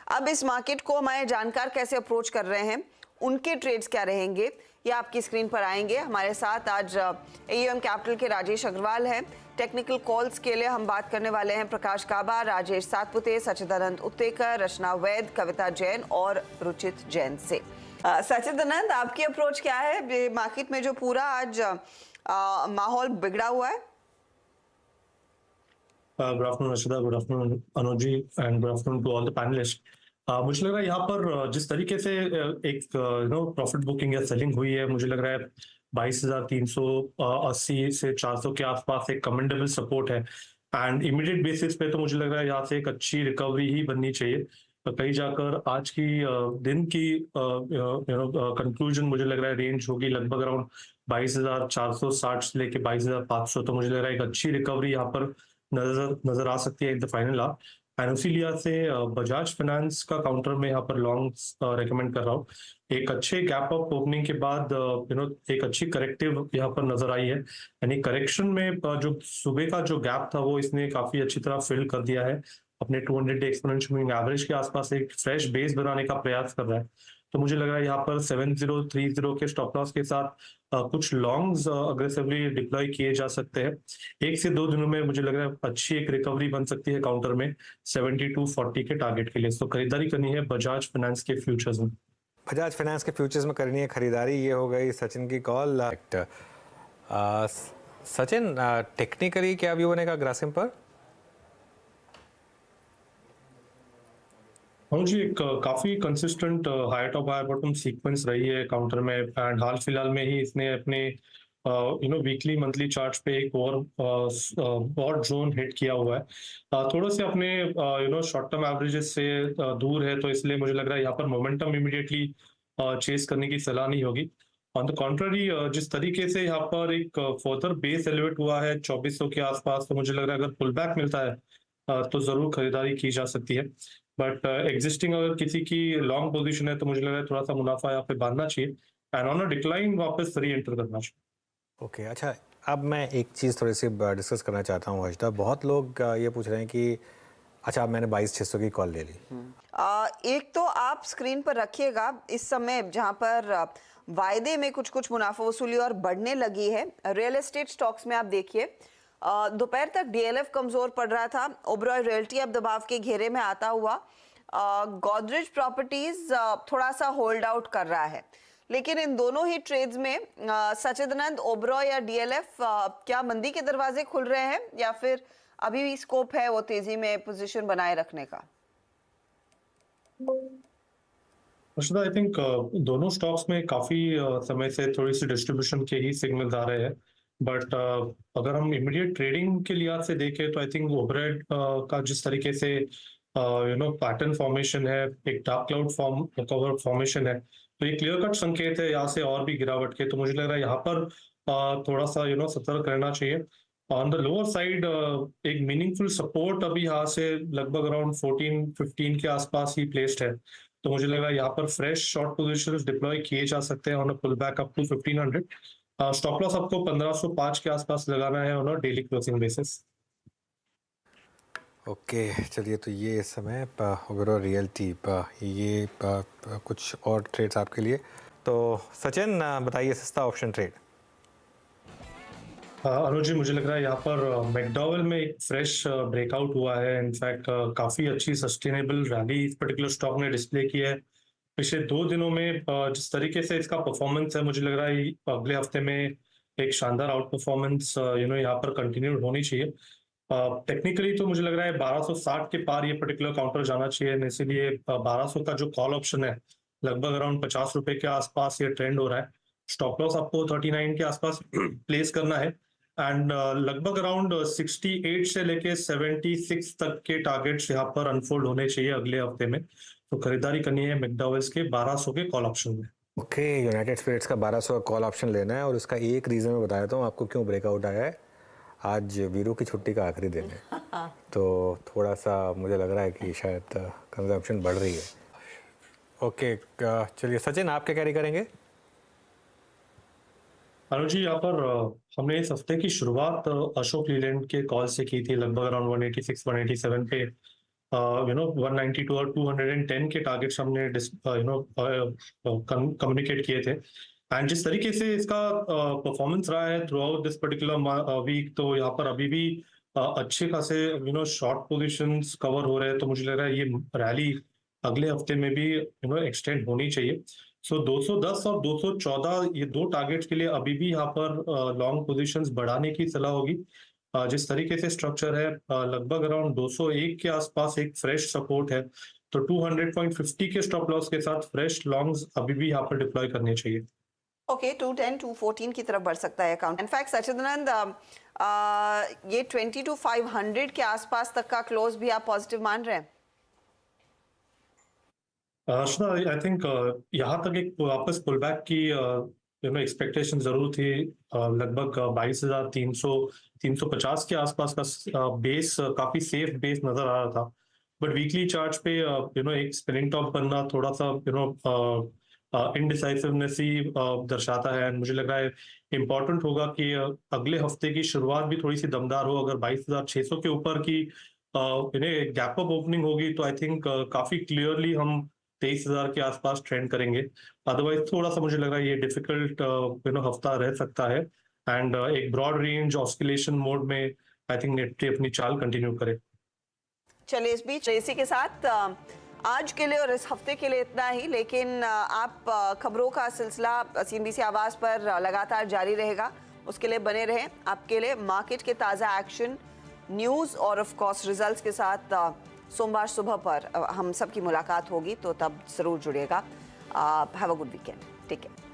अब इस मार्केट को हमारे जानकार कैसे अप्रोच कर रहे हैं, उनके ट्रेड्स क्या रहेंगे, ये आपकी स्क्रीन पर आएंगे। हमारे साथ आज एयूएम कैपिटल के राजेश अग्रवाल हैं। टेक्निकल कॉल्स के लिए हम बात करने वाले हैं प्रकाश काबा, राजेश सातपुते, सचिदानंद उत्तेकर, रचना वैद, कविता जैन और रुचित जैन से। सचिदानंद, आपकी अप्रोच क्या है मार्केट में जो पूरा आज माहौल बिगड़ा हुआ है? Good afternoon Rashida, good afternoon Anuj ji and good afternoon to all the panelist. मुझे लग रहा है यहाँ पर जिस तरीके से एक प्रॉफिट बुकिंग या सेलिंग हुई है, मुझे लग रहा है 22,380 से 400 के आसपास एक कमेंडेबल सपोर्ट है। एंड इमीडिएट बेसिस पे तो मुझे लग रहा है यहाँ से एक अच्छी रिकवरी ही बननी चाहिए। तो कहीं जाकर आज की दिन की कंक्लूजन मुझे लग रहा है रेंज होगी लगभग अराउंड 22,460 से लेके 22,500। तो मुझे लग रहा है एक अच्छी रिकवरी यहाँ पर नजर आ सकती है in the final half. And उसी लिहाज से बजाज फाइनेंस का काउंटर में यहाँ पर लॉन्ग्स रेकमेंड कर रहा हूँ। एक अच्छे गैप अप ओपनिंग के बाद एक अच्छी करेक्टिव यहाँ पर नजर आई है। यानी करेक्शन में जो सुबह का जो गैप था वो इसने काफी अच्छी तरह फिल कर दिया है। अपने 200 डे एक्सपोनेंशियल मूविंग एवरेज के आसपास एक फ्रेश बेस बनाने का प्रयास कर रहा है। तो मुझे लग रहा है यहाँ पर 7030 के स्टॉप लॉस के साथ कुछ लॉन्ग्स अग्रेसिवली डिप्लॉय किए जा सकते हैं। 1 से 2 दिनों में मुझे लग रहा है अच्छी एक रिकवरी बन सकती है काउंटर में 7240 के टारगेट के लिए। तो खरीदारी करनी है बजाज फाइनेंस के फ्यूचर्स में। बजाज फाइनेंस के फ्यूचर्स में करनी है खरीदारी। ये हो गई सचिन की कॉल। सचिन, टेक्निकली क्या व्यू बनेगा ग्रासिम पर? हाँ जी, एक काफी consistent high top high bottom sequence रही है काउंटर में। एंड हाल फिलहाल में ही इसने अपने वीकली मंथली चार्ट्स पे एक और जोन हिट किया हुआ है। थोड़ा से अपने शॉर्ट टर्म एवरेजेस से दूर है, तो इसलिए मुझे लग रहा है यहाँ पर मोमेंटम इमीडिएटली चेस करने की सलाह नहीं होगी। ऑन द कॉन्ट्ररी, जिस तरीके से यहाँ पर एक फर्दर बेस एलिवेट हुआ है 2400 के आसपास, तो मुझे लग रहा है अगर पुल बैक मिलता है तो जरूर खरीदारी की जा सकती है। बट एग्जिस्टिंग अगर किसी की लॉन्ग पोजीशन है तो मुझे लग रहा है थोड़ा सा मुनाफा यहाँ पे बांधना चाहिए एंड ऑन अ डिक्लाइन वापस री एंटर करना चाहिए। ओके, अच्छा, अब मैं एक चीज़ थोड़ी सी डिस्कस करना चाहता हूँ हर्षदा। बहुत लोग ये पूछ रहे हैं कि अच्छा, अब मैंने 22,600 की कॉल ले ली। एक तो आप स्क्रीन पर रखिएगा इस समय जहां पर वायदे में कुछ कुछ मुनाफा वसूली और बढ़ने लगी है। रियल एस्टेट स्टॉक्स में आप देखिए, दोपहर तक डीएलएफ कमजोर पड़ रहा था, ओबरॉय रियल्टी अब दबाव के घेरे में आता हुआ, गोदरेज प्रॉपर्टीज थोड़ा सा होल्ड आउट कर रहा है। लेकिन इन दोनों ही ट्रेड्स में सचिदानंद, ओबरॉय या डीएलएफ, क्या मंदी के दरवाजे खुल रहे हैं या फिर अभी भी स्कोप है वो तेजी में पोजीशन बनाए रखने का? आई थिंक दोनों स्टॉक्स में काफी समय से थोड़ी सी डिस्ट्रीब्यूशन के ही सिग्नल्स आ रहे हैं। बट अगर हम इमीडिएट ट्रेडिंग के लिहाज से देखें तो आई थिंक ओवरहेड का जिस तरीके से पैटर्न फॉर्मेशन है, एक डार्क क्लाउड कवर फॉर्मेशन है, तो ये क्लियर कट संकेत है यहाँ से और भी गिरावट के। तो मुझे लग रहा है यहाँ पर थोड़ा सा सतर्क रहना चाहिए। ऑन द लोअर साइड एक मीनिंगफुल सपोर्ट अभी यहाँ से लगभग अराउंड 14-15 के आसपास ही प्लेस्ड है। तो मुझे लग रहा है यहाँ पर फ्रेश शॉर्ट पोजीशंस डिप्लॉय किए जा सकते हैं on a pull back up to 1500। Stop loss आपको 1505 के आसपास लगाना है on a daily closing basis. Okay, चलिए, तो ये इस समय ओबरॉय रियल्टी ये कुछ और ट्रेड्स आपके लिए। तो सचिन, बताइए सस्ता ऑप्शन ट्रेड। अनुज जी, मुझे लग रहा है यहाँ पर मैकडॉवेल में एक फ्रेश ब्रेकआउट हुआ है। इनफैक्ट काफी अच्छी सस्टेनेबल रैली इस पर्टिकुलर स्टॉक ने डिस्प्ले की है पिछले 2 दिनों में। जिस तरीके से इसका परफॉर्मेंस है, मुझे लग रहा है अगले हफ्ते में एक शानदार आउट परफॉर्मेंस यहाँ पर कंटिन्यू होनी चाहिए। टेक्निकली तो मुझे लग रहा है 1260 के पार ये पर्टिकुलर काउंटर जाना चाहिए, इसीलिए 1200 का जो कॉल ऑप्शन है लगभग अराउंड 50 रुपए के आसपास ये ट्रेंड हो रहा है। स्टॉप लॉस आपको 39 के आसपास प्लेस करना है एंड लगभग अराउंड 68 से लेके 76 तक के टारगेट्स यहाँ पर अनफोल्ड होने चाहिए अगले हफ्ते में। तो खरीदारी करनी है मैकडॉवेल्स के 1200 के कॉल ऑप्शन में। ओके, यूनाइटेड स्पिरिट्स का 1200 का कॉल ऑप्शन लेना है और उसका एक रीज़न मैं बता देता हूँ आपको क्यों ब्रेकआउट आया है। आज वीरू की छुट्टी का आखिरी दिन है तो थोड़ा सा मुझे लग रहा है कि शायद कंजम्पशन बढ़ रही है। ओके, चलिए सचिन, आप क्या कैरी करेंगे? अनुज जी, यहाँ पर हमने इस हफ्ते की शुरुआत अशोक लीलैंड के कॉल से की थी लगभग अराउंड 186-187 पे। 192 और 210 के टारगेट्स हमने कम्युनिकेट किए थे। एंड जिस तरीके से इसका परफॉर्मेंस रहा है throughout this particular week, तो यहाँ पर अभी भी अच्छे खासे शॉर्ट पोजीशंस कवर हो रहे हैं। तो मुझे लग रहा है ये रैली अगले हफ्ते में भी एक्सटेंड होनी चाहिए। सो 210 और 214 ये दो टारगेट्स के लिए अभी भी यहाँ पर लॉन्ग पोजीशंस बढ़ाने की सलाह होगी। जिस तरीके से स्ट्रक्चर है लगभग अराउंड 201 के आसपास एक फ्रेश सपोर्ट है, तो 200.50 के स्टॉप लॉस के साथ फ्रेश लॉन्ग्स अभी भी यहाँ पर डिप्लॉय करने चाहिए। ओके, 210 214 की तरफ बढ़ सकता है अकाउंट। इनफैक्ट सचिदानंद, ये 22,500 के आसपास तक का क्लोज भी आप पॉजिटिव मान रहे हैं? अर्चना, आई थिंक यहाँ तक एक वापस पुल बैक की एक्सपेक्टेशन जरूर थी। लगभग 22,300 350 के आसपास का बेस काफी सेफ बेस नजर आ रहा था। बट वीकली चार्ट पे एक स्पिनिंग टॉप बनना थोड़ा सा इनडिसाइसिवनेस ही दर्शाता है। मुझे लग रहा है इम्पोर्टेंट होगा कि अगले हफ्ते की शुरुआत भी थोड़ी सी दमदार हो। अगर 22,600 के ऊपर की गैप अप ओपनिंग होगी तो आई थिंक काफी क्लियरली हम 23,000 के आसपास ट्रेंड करेंगे। अदरवाइज थोड़ा सा मुझे लग रहा है ये डिफिकल्ट हफ्ता रह सकता है। एंड एक ब्रॉड रेंज ऑस्किलेशन मोड में आई थिंक निफ्टी अपनी चाल कंटिन्यू करे। चलिए, इस बीच इसी के साथ आज के लिए और इस हफ्ते के लिए इतना ही। लेकिन आप खबरों का सिलसिला CNBC आवाज पर लगातार जारी रहेगा, उसके लिए बने रहें। आपके लिए मार्केट के ताज़ा एक्शन, न्यूज़ और ऑफ कोर्स रिजल्ट्स के साथ सोमवार सुबह पर हम सब की मुलाकात होगी, तो तब जरूर जुड़िएगा। Have a good weekend. Take care.